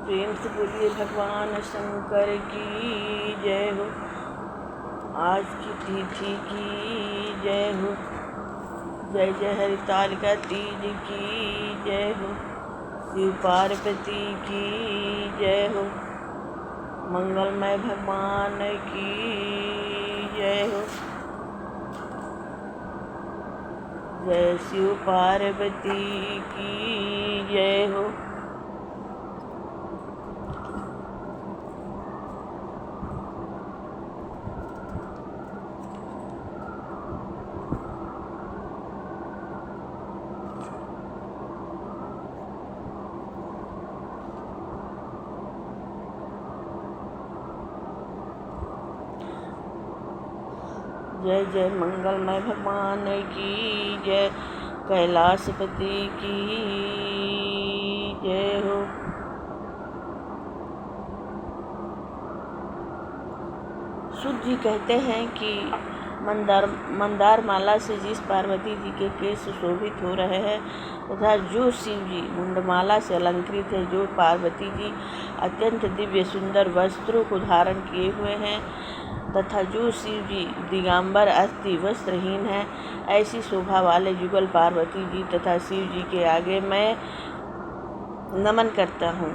प्रेम से बोलिए भगवान शंकर की जय हो। आज की तिथि की जय हो। जय जय हरितालिका तीज की जय हो। शिव पार्वती की जय हो। मंगलमय भगवान की जय हो। जय शिव पार्वती की जय हो। जय जय मंगलमय भगवान की जय। कैलाशपति की जय हो। सूत जी कहते हैं कि मंदार माला से जिस पार्वती जी के केश सुशोभित हो रहे हैं तथा जो शिव जी मुंडमाला से अलंकृत है, जो पार्वती जी अत्यंत दिव्य सुंदर वस्त्रों को धारण किए हुए हैं तथा जो शिव जी दिगंबर अस्थि वस्त्रहीन है, ऐसी शोभा वाले जुगल पार्वती जी तथा शिव जी के आगे मैं नमन करता हूँ।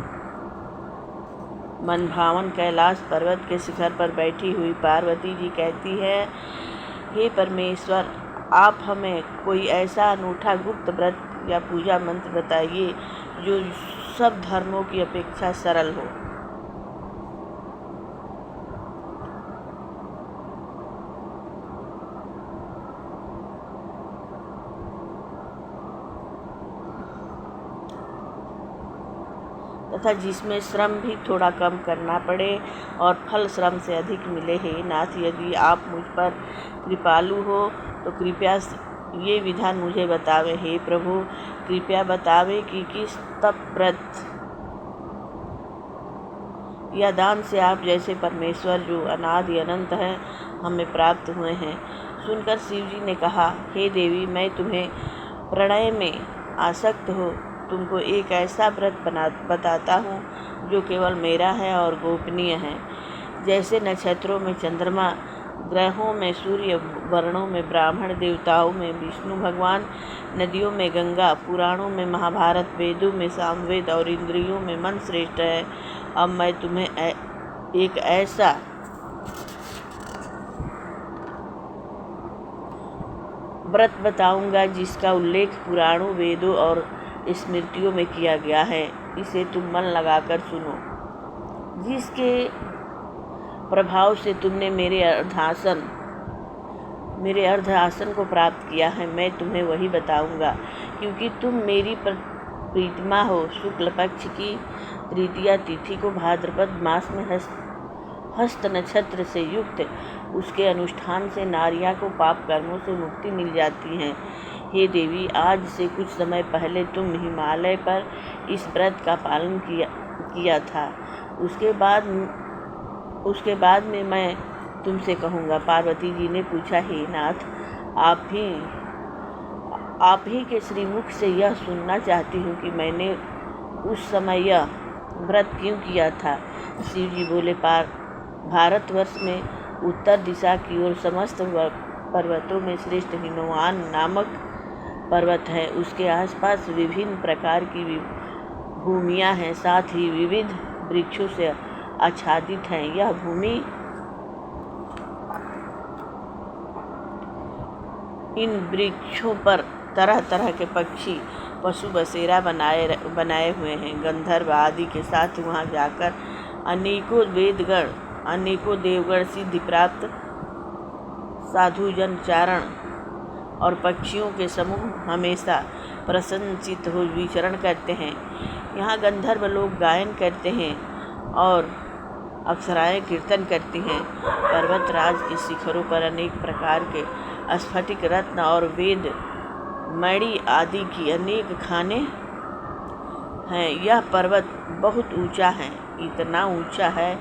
मन भावन कैलाश पर्वत के शिखर पर बैठी हुई पार्वती जी कहती है, हे परमेश्वर, आप हमें कोई ऐसा अनूठा गुप्त व्रत या पूजा मंत्र बताइए जो सब धर्मों की अपेक्षा सरल हो। तथा जिसमें श्रम भी थोड़ा कम करना पड़े और फल श्रम से अधिक मिले। हे नाथ, यदि आप मुझ पर कृपालु हो तो कृपया ये विधान मुझे बतावे। हे प्रभु, कृपया बतावे कि किस तप व्रत या दान से आप जैसे परमेश्वर जो अनादि अनंत हैं हमें प्राप्त हुए हैं। सुनकर शिव जी ने कहा, हे देवी, मैं तुम्हें प्रणय में आसक्त हो तुमको एक ऐसा व्रत बताता हूँ जो केवल मेरा है और गोपनीय है। जैसे नक्षत्रों में चंद्रमा, ग्रहों में सूर्य, वर्णों में ब्राह्मण, देवताओं में विष्णु भगवान, नदियों में गंगा, पुराणों में महाभारत, वेदों में सामवेद और इंद्रियों में मन श्रेष्ठ है, अब मैं तुम्हें एक ऐसा व्रत बताऊंगा जिसका उल्लेख पुराणों, वेदों और स्मृतियों में किया गया है। इसे तुम मन लगाकर सुनो। जिसके प्रभाव से तुमने मेरे अर्ध आसन को प्राप्त किया है, मैं तुम्हें वही बताऊंगा। क्योंकि तुम मेरी प्रीतमा हो, शुक्ल पक्ष की तृतीया तिथि को भाद्रपद मास में हस्त नक्षत्र से युक्त उसके अनुष्ठान से नारियां को पाप कर्मों से मुक्ति मिल जाती है। हे देवी, आज से कुछ समय पहले तुम हिमालय पर इस व्रत का पालन किया था। उसके बाद में मैं तुमसे कहूँगा। पार्वती जी ने पूछा, हे नाथ, आप ही के श्रीमुख से यह सुनना चाहती हूँ कि मैंने उस समय यह व्रत क्यों किया था। शिव जी बोले, भारतवर्ष में उत्तर दिशा की ओर समस्त पर्वतों में श्रेष्ठ हिमवान नामक पर्वत है। उसके आसपास विभिन्न प्रकार की भूमियाँ हैं, साथ ही विविध वृक्षों से आच्छादित है। यह भूमि इन वृक्षों पर तरह तरह के पक्षी, पशु बसेरा बनाए हुए हैं। गंधर्व आदि के साथ वहां जाकर अनेकों देवगण, सिद्धि प्राप्त साधुजन, चारण और पक्षियों के समूह हमेशा प्रसन्नचित्त हो विचरण करते हैं। यहाँ गंधर्व लोग गायन करते हैं और अप्सराएं कीर्तन करती हैं। पर्वतराज के शिखरों पर अनेक प्रकार के स्फटिक, रत्न और वेद मणि आदि की अनेक खाने हैं। यह पर्वत बहुत ऊंचा है, इतना ऊंचा है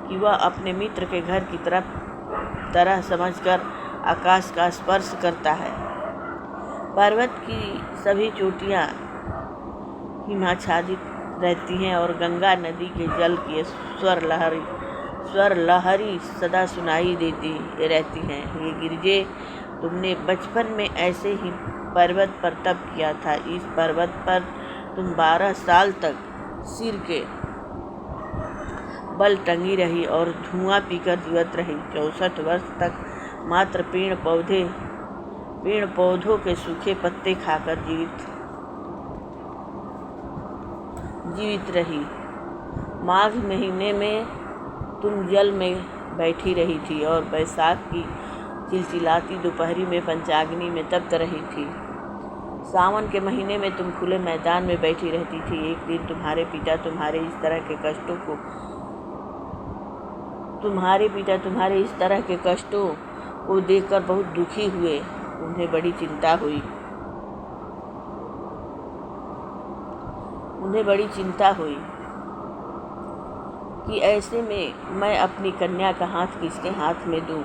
कि वह अपने मित्र के घर की तरह समझकर आकाश का स्पर्श करता है। पर्वत की सभी चोटियाँ हिमाच्छादित रहती हैं और गंगा नदी के जल की स्वर लहरी सदा सुनाई देती रहती हैं। ये गिरजे, तुमने बचपन में ऐसे ही पर्वत पर तप किया था। इस पर्वत पर तुम 12 साल तक सिर के बल टंगी रही और धुआं पीकर जीवित रही। 64 वर्ष तक मात्र पेड़ पौधों के सूखे पत्ते खाकर जीवित रही। माघ महीने में तुम जल में बैठी रही थी और बैसाख की चिलचिलाती दोपहरी में पंचाग्नि में तप्त रही थी। सावन के महीने में तुम खुले मैदान में बैठी रहती थी। एक दिन तुम्हारे पिता तुम्हारे इस तरह के कष्टों को देखकर बहुत दुखी हुए। उन्हें बड़ी चिंता हुई कि ऐसे में मैं अपनी कन्या का हाथ किसके हाथ में दूं।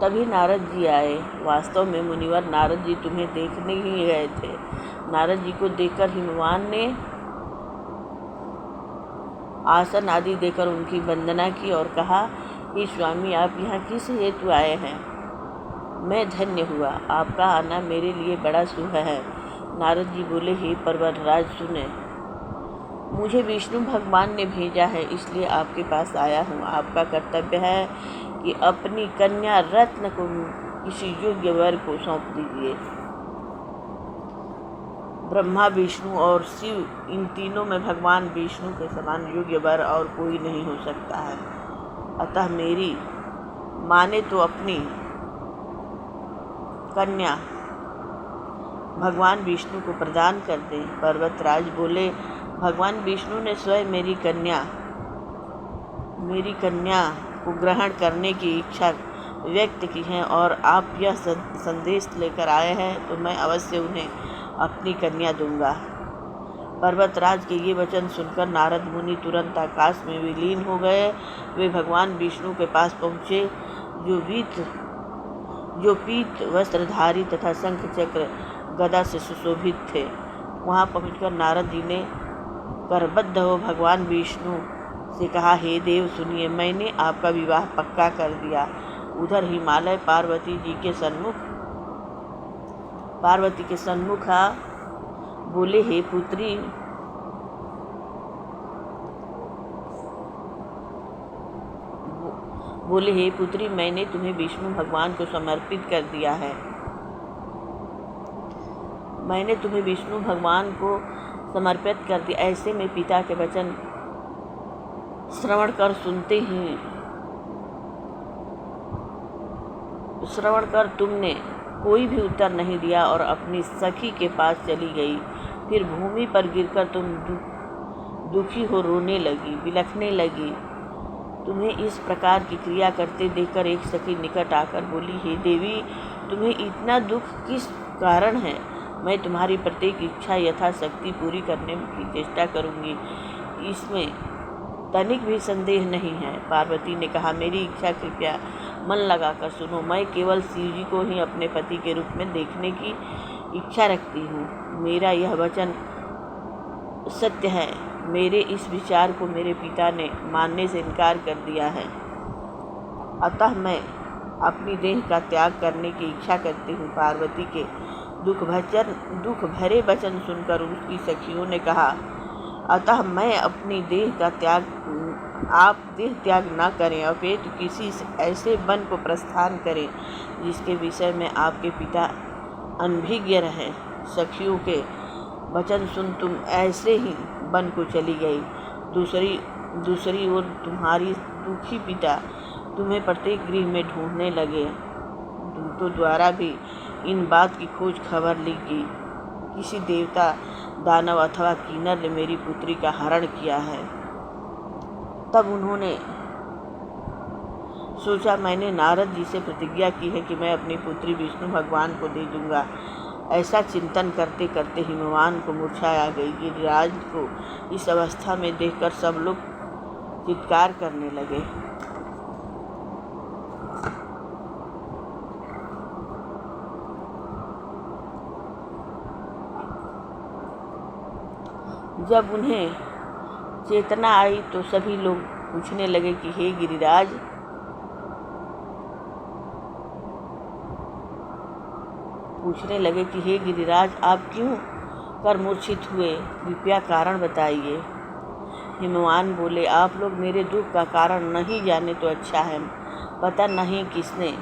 तभी नारद जी आए। वास्तव में मुनिवर नारद जी तुम्हें देखने ही गए थे। नारद जी को देखकर हिमवान ने आसन आदि देकर उनकी वंदना की और कहा कि स्वामी, आप यहाँ किस हेतु आए हैं? मैं धन्य हुआ, आपका आना मेरे लिए बड़ा शुभ है। नारद जी बोले, हे पर्वतराज सुने, मुझे विष्णु भगवान ने भेजा है, इसलिए आपके पास आया हूँ। आपका कर्तव्य है कि अपनी कन्या रत्न को किसी योग्य वर को सौंप दीजिए। ब्रह्मा, विष्णु और शिव, इन तीनों में भगवान विष्णु के समान योग्य वर और कोई नहीं हो सकता है। अतः मेरी माने तो अपनी कन्या भगवान विष्णु को प्रदान कर दें। पर्वतराज बोले, भगवान विष्णु ने स्वयं मेरी कन्या को ग्रहण करने की इच्छा व्यक्त की है और आप यह संदेश लेकर आए हैं, तो मैं अवश्य उन्हें अपनी कन्या दूंगा। पर्वतराज के ये वचन सुनकर नारद मुनि तुरंत आकाश में विलीन हो गए। वे भगवान विष्णु के पास पहुँचे, जो पीत वस्त्रधारी तथा शंख चक्र गदा से सुशोभित थे। वहाँ पहुँचकर नारद जी ने करबद्ध हो भगवान विष्णु से कहा, हे देव सुनिए, मैंने आपका विवाह पक्का कर दिया। उधर हिमालय पार्वती के सन्मुख बोले, हे पुत्री, मैंने तुम्हें विष्णु भगवान को समर्पित कर दिया है। ऐसे में पिता के वचन श्रवण कर तुमने कोई भी उत्तर नहीं दिया और अपनी सखी के पास चली गई। फिर भूमि पर गिरकर तुम दुखी हो रोने लगी, बिलखने लगी। तुम्हें इस प्रकार की क्रिया करते देखकर एक सखी निकट आकर बोली, हे देवी, तुम्हें इतना दुख किस कारण है? मैं तुम्हारी प्रत्येक इच्छा यथाशक्ति पूरी करने की चेष्टा करूंगी, इसमें तनिक भी संदेह नहीं है। पार्वती ने कहा, मेरी इच्छा कृपया मन लगाकर सुनो। मैं केवल शिव जी को ही अपने पति के रूप में देखने की इच्छा रखती हूँ। मेरा यह वचन सत्य है। मेरे इस विचार को मेरे पिता ने मानने से इनकार कर दिया है, अतः मैं अपनी देह का त्याग करने की इच्छा करती हूँ। पार्वती के दुख भरे वचन सुनकर उसकी सखियों ने कहा, अतः मैं अपनी आप देह त्याग न करें, अपितु किसी ऐसे वन को प्रस्थान करें जिसके विषय में आपके पिता अनभिज्ञ रहें। सखियों के वचन सुन तुम ऐसे ही वन को चली गई। दूसरी ओर तुम्हारी दुखी पिता तुम्हें प्रत्येक गृह में ढूंढने लगे। दूतों द्वारा भी इन बात की खोज खबर ली कि किसी देवता, दानव अथवा किन्नर ने मेरी पुत्री का हरण किया है। तब उन्होंने सोचा, मैंने नारद जी से प्रतिज्ञा की है कि मैं अपनी पुत्री विष्णु भगवान को दे दूंगा। ऐसा चिंतन करते करते हिमवान को मूर्छा आ गई। गिरिराज को इस अवस्था में देखकर सब लोग चित्कार करने लगे। जब उन्हें चेतना आई तो सभी लोग पूछने लगे कि हे गिरिराज आप क्यों कर मूर्छित हुए, कृपया कारण बताइए। हिमवान बोले, आप लोग मेरे दुख का कारण नहीं जाने तो अच्छा है। पता नहीं किसने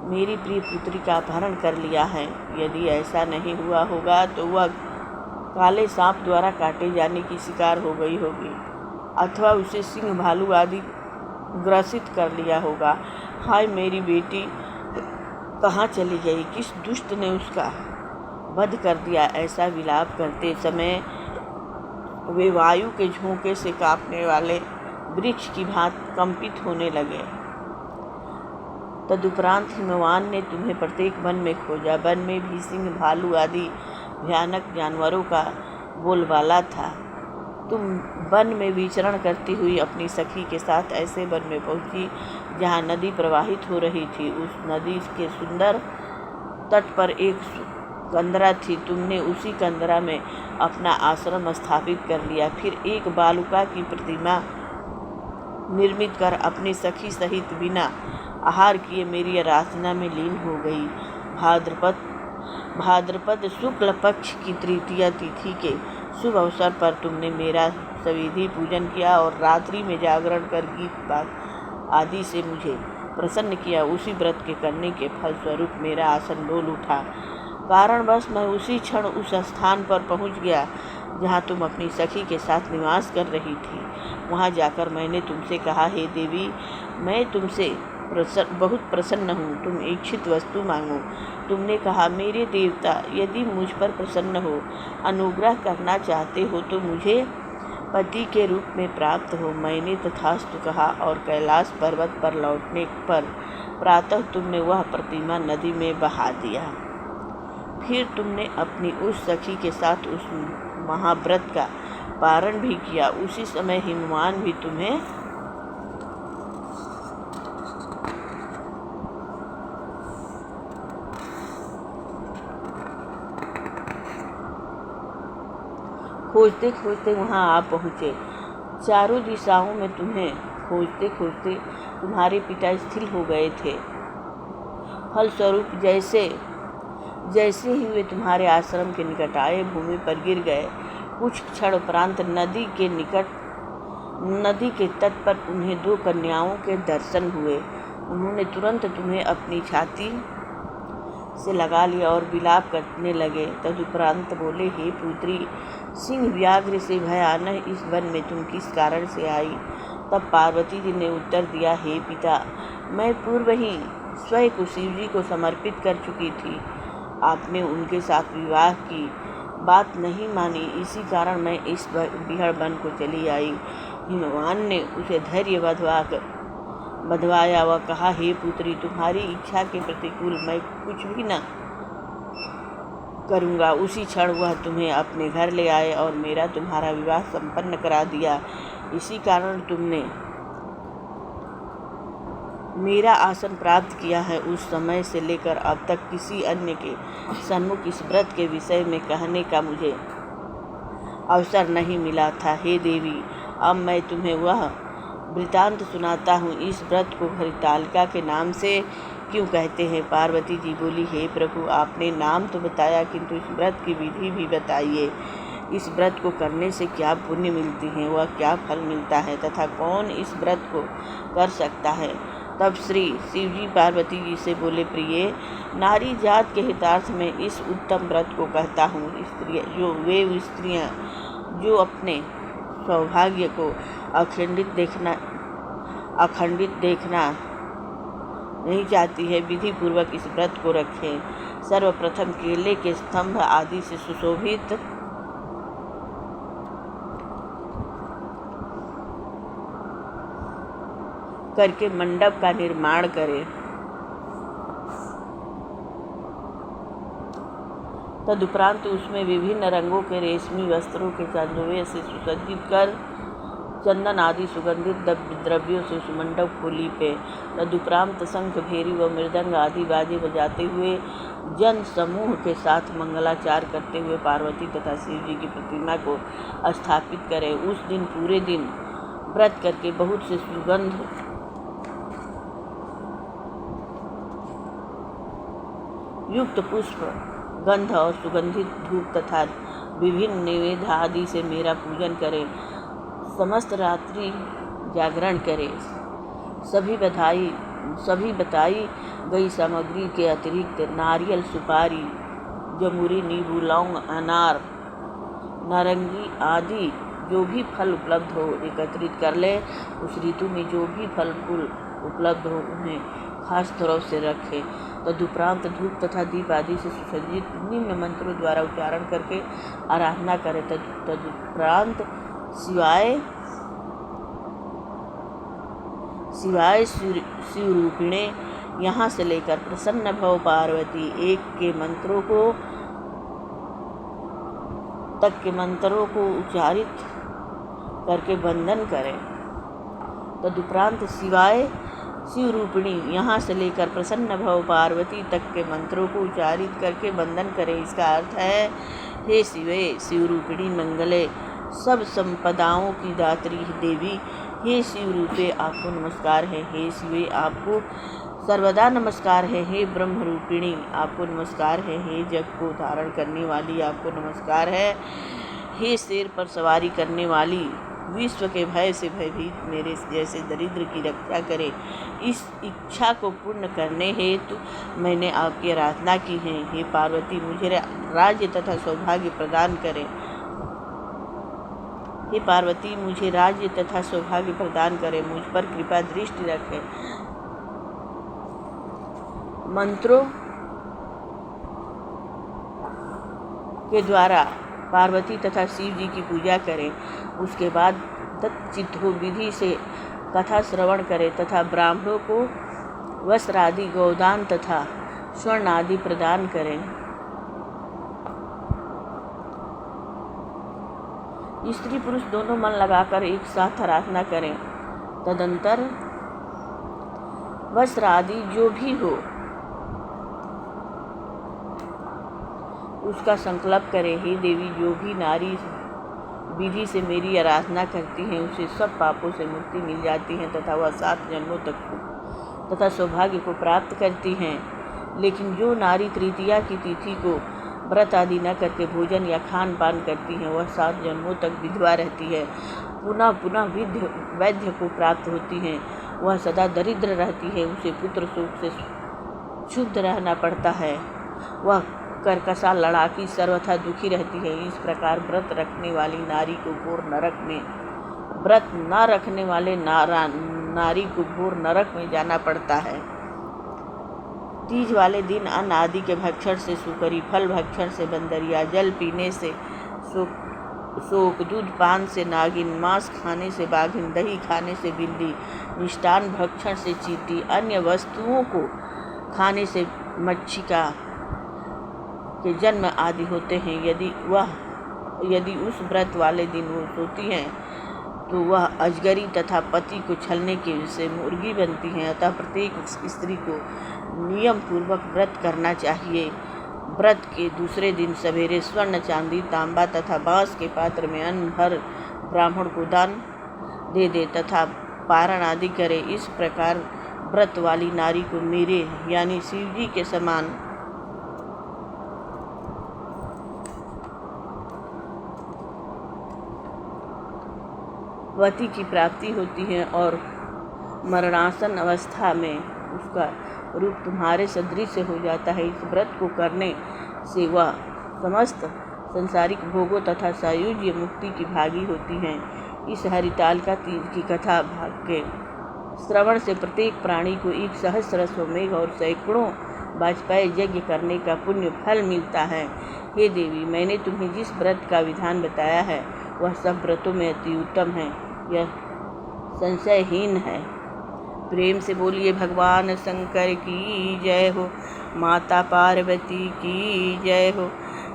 मेरी प्रिय पुत्री का अपहरण कर लिया है। यदि ऐसा नहीं हुआ होगा तो वह काले सांप द्वारा काटे जाने की शिकार हो गई होगी, अथवा उसे सिंह भालू आदि ग्रसित कर लिया होगा। हाय, मेरी बेटी कहाँ चली गई? किस दुष्ट ने उसका वध कर दिया? ऐसा विलाप करते समय वे वायु के झोंके से कांपने वाले वृक्ष की भांति कंपित होने लगे। तदुपरांत हिमवान ने तुम्हें प्रत्येक वन में खोजा। वन में भी सिंह भालू आदि भयानक जानवरों का बोलबाला था। तुम वन में विचरण करती हुई अपनी सखी के साथ ऐसे वन में पहुंची जहाँ नदी प्रवाहित हो रही थी। उस नदी के सुंदर तट पर एक कंदरा थी। तुमने उसी कंदरा में अपना आश्रम स्थापित कर लिया। फिर एक बालुका की प्रतिमा निर्मित कर अपनी सखी सहित बिना आहार किए मेरी आराधना में लीन हो गई। भाद्रपद शुक्ल पक्ष की तृतीया तिथि के शुभ अवसर पर तुमने मेरा सविधि पूजन किया और रात्रि में जागरण कर गीत पाठ आदि से मुझे प्रसन्न किया। उसी व्रत के करने के फलस्वरूप मेरा आसन डोल उठा। कारणवश मैं उसी क्षण उस स्थान पर पहुंच गया जहां तुम अपनी सखी के साथ निवास कर रही थी। वहां जाकर मैंने तुमसे कहा, हे देवी, मैं तुमसे बहुत प्रसन्न हूँ, तुम इच्छित वस्तु मांगो। तुमने कहा, मेरे देवता, यदि मुझ पर प्रसन्न हो, अनुग्रह करना चाहते हो तो मुझे पति के रूप में प्राप्त हो। मैंने तथास्तु कहा और कैलाश पर्वत पर लौटने पर प्रातः तुमने वह प्रतिमा नदी में बहा दिया। फिर तुमने अपनी उस सखी के साथ उस महाव्रत का पारण भी किया। उसी समय हिमवान भी तुम्हें खोजते खोजते वहां आ पहुँचे। चारों दिशाओं में तुम्हें खोजते खोजते तुम्हारे पिता स्थिर हो गए थे। फलस्वरूप जैसे ही वे तुम्हारे आश्रम के निकट आए, भूमि पर गिर गए। कुछ क्षण उपरांत नदी के तट पर उन्हें दो कन्याओं के दर्शन हुए। उन्होंने तुरंत तुम्हें अपनी छाती से लगा लिया और विलाप करने लगे। तदुपरांत बोले, हे पुत्री, सिंह व्याघ्र से भयानक इस वन में तुम किस कारण से आई? तब पार्वती जी ने उत्तर दिया, हे पिता, मैं पूर्व ही स्वयं को शिव जी को समर्पित कर चुकी थी। आपने उनके साथ विवाह की बात नहीं मानी, इसी कारण मैं इस बिहड़ वन को चली आई। हिमवान ने उसे धैर्य बंधवाया व कहा, हे पुत्री, तुम्हारी इच्छा के प्रतिकूल मैं कुछ भी न करूँगा। उसी क्षण वह तुम्हें अपने घर ले आए और मेरा तुम्हारा विवाह संपन्न करा दिया। इसी कारण तुमने मेरा आसन प्राप्त किया है। उस समय से लेकर अब तक किसी अन्य के सन्मुख इस व्रत के विषय में कहने का मुझे अवसर नहीं मिला था। हे देवी, अब मैं तुम्हें वह वृतांत सुनाता हूँ। इस व्रत को हरितालिका के नाम से क्यों कहते हैं? पार्वती जी बोली, हे प्रभु, आपने नाम तो बताया, किंतु इस व्रत की विधि भी बताइए। इस व्रत को करने से क्या पुण्य मिलती है, वह क्या फल मिलता है, तथा कौन इस व्रत को कर सकता है? तब श्री शिवजी पार्वती जी से बोले, प्रिय, नारी जात के हितार्थ में इस उत्तम व्रत को कहता हूँ। स्त्रियाँ जो अपने सौभाग्य को अखंडित देखना नहीं चाहती है, विधि पूर्वक इस व्रत को रखें। सर्वप्रथम केले के स्तंभ आदि से सुशोभित करके मंडप का निर्माण करें। तदुपरांत उसमें विभिन्न रंगों के रेशमी वस्त्रों के चांदोवे से सुसज्जित कर चंदन आदि सुगंधित द्रव्यों से उस मंडप को लीपे। तदुपरांत शंख, भेरी व मृदंग आदि बाजे बजाते हुए जन समूह के साथ मंगलाचार करते हुए पार्वती तथा शिव जी की प्रतिमा को स्थापित करें। उस दिन पूरे दिन व्रत करके बहुत से सुगंध युक्त पुष्प, गंध और सुगंधित धूप तथा विभिन्न नैवेद्य आदि से मेरा पूजन करें। समस्त रात्रि जागरण करें। सभी बताई गई सामग्री के अतिरिक्त नारियल, सुपारी, जमुरी, नींबू, लौंग, अनार, नारंगी आदि जो भी फल उपलब्ध हो एकत्रित कर ले। उस ऋतु में जो भी फल फूल उपलब्ध हो उन्हें खास तरह से रखें। तदुपरांत धूप तथा दीप आदि से सुसज्जित निम्न मंत्रों द्वारा उच्चारण करके आराधना करें। तदुपरांत शिवाय शिवरूपिणे यहाँ से लेकर प्रसन्न भव पार्वती के मंत्रों को उच्चारित करके वंदन करें। तदुपरांत शिवाय शिवरूपिणी यहाँ से लेकर प्रसन्न भव पार्वती तक के मंत्रों को उच्चारित करके वंदन करें। इसका अर्थ है, हे शिवे शिवरूपिणी मंगले, सब संपदाओं की दात्री देवी, हे शिव रूपे आपको नमस्कार है। हे शिवे आपको सर्वदा नमस्कार है। हे ब्रह्म रूपिणी आपको नमस्कार है। हे जग को धारण करने वाली आपको नमस्कार है। हे शेर पर सवारी करने वाली, विश्व के भय से भयभीत मेरे जैसे दरिद्र की रक्षा करे। इस इच्छा को पूर्ण करने हेतु मैंने आपकी आराधना की है। हे पार्वती मुझे राज्य तथा सौभाग्य प्रदान करें। हे पार्वती मुझे राज्य तथा सौभाग्य प्रदान करें। मुझ पर कृपा दृष्टि रखें। मंत्रों के द्वारा पार्वती तथा शिव जी की पूजा करें। उसके बाद तच्चित्तो विधि से कथा श्रवण करें तथा ब्राह्मणों को वस्त्र आदि, गोदान तथा स्वर्ण आदि प्रदान करें। स्त्री पुरुष दोनों मन लगाकर एक साथ आराधना करें। तदंतर वस्त्र आदि जो भी हो उसका संकल्प करें। हे देवी, जो भी नारी विधि से मेरी आराधना करती हैं उसे सब पापों से मुक्ति मिल जाती है तथा वह 7 जन्मों तक तथा सौभाग्य को प्राप्त करती हैं। लेकिन जो नारी तृतीया की तिथि को व्रत आदि न करके भोजन या खान पान करती हैं वह 7 जन्मों तक विधवा रहती है, पुनः पुनः वैद्य को प्राप्त होती हैं। वह सदा दरिद्र रहती है, उसे पुत्र शोक से क्षुब्ध रहना पड़ता है। वह कर्कशा, लड़ाकी, सर्वथा दुखी रहती है। इस प्रकार व्रत रखने वाली नारी को घोर नरक में, व्रत न रखने वाले नारी को घोर नरक में जाना पड़ता है। तीज वाले दिन अन्न आदि के भक्षण से सुकरी, फल भक्षण से बंदरिया, जल पीने से शोक, दूध पान से नागिन, मांस खाने से बाघिन, दही खाने से बिल्ली, मिष्टान भक्षण से चींटी, अन्य वस्तुओं को खाने से मच्छिका के जन्म आदि होते हैं। यदि उस व्रत वाले दिन वो सोती हैं तो वह अजगरी तथा पति को छलने के से मुर्गी बनती हैं। अतः प्रत्येक स्त्री को नियम पूर्वक व्रत करना चाहिए। व्रत के दूसरे दिन सवेरे स्वर्ण, चांदी, तांबा तथा बांस के पात्र में अन्न भर ब्राह्मण को दान दे दे तथा पारण आदि करे। इस प्रकार व्रत वाली नारी को मेरे यानी शिव जी के समान पति की प्राप्ति होती है और मरणासन अवस्था में उसका रूप तुम्हारे सदृश हो जाता है। इस व्रत को करने से वह समस्त संसारिक भोगों तथा सायुज्य मुक्ति की भागी होती हैं। इस हरितालिका तीज की कथा भाग के श्रवण से प्रत्येक प्राणी को 1 सहस्र अश्वमेघ और सैकड़ों वाजपेय यज्ञ करने का पुण्य फल मिलता है। हे देवी, मैंने तुम्हें जिस व्रत का विधान बताया है वह सब व्रतों में अति उत्तम है, यह संशयहीन है। प्रेम से बोलिए भगवान शंकर की जय हो, माता पार्वती की जय हो,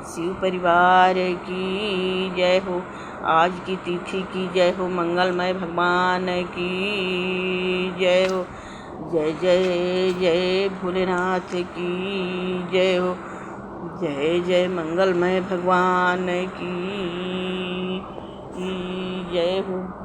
शिव परिवार की जय हो। आज की तिथि की जय हो। मंगलमय भगवान की जय हो। जय जय जय भोलेनाथ की जय हो। जय जय मंगलमय भगवान की जय हो।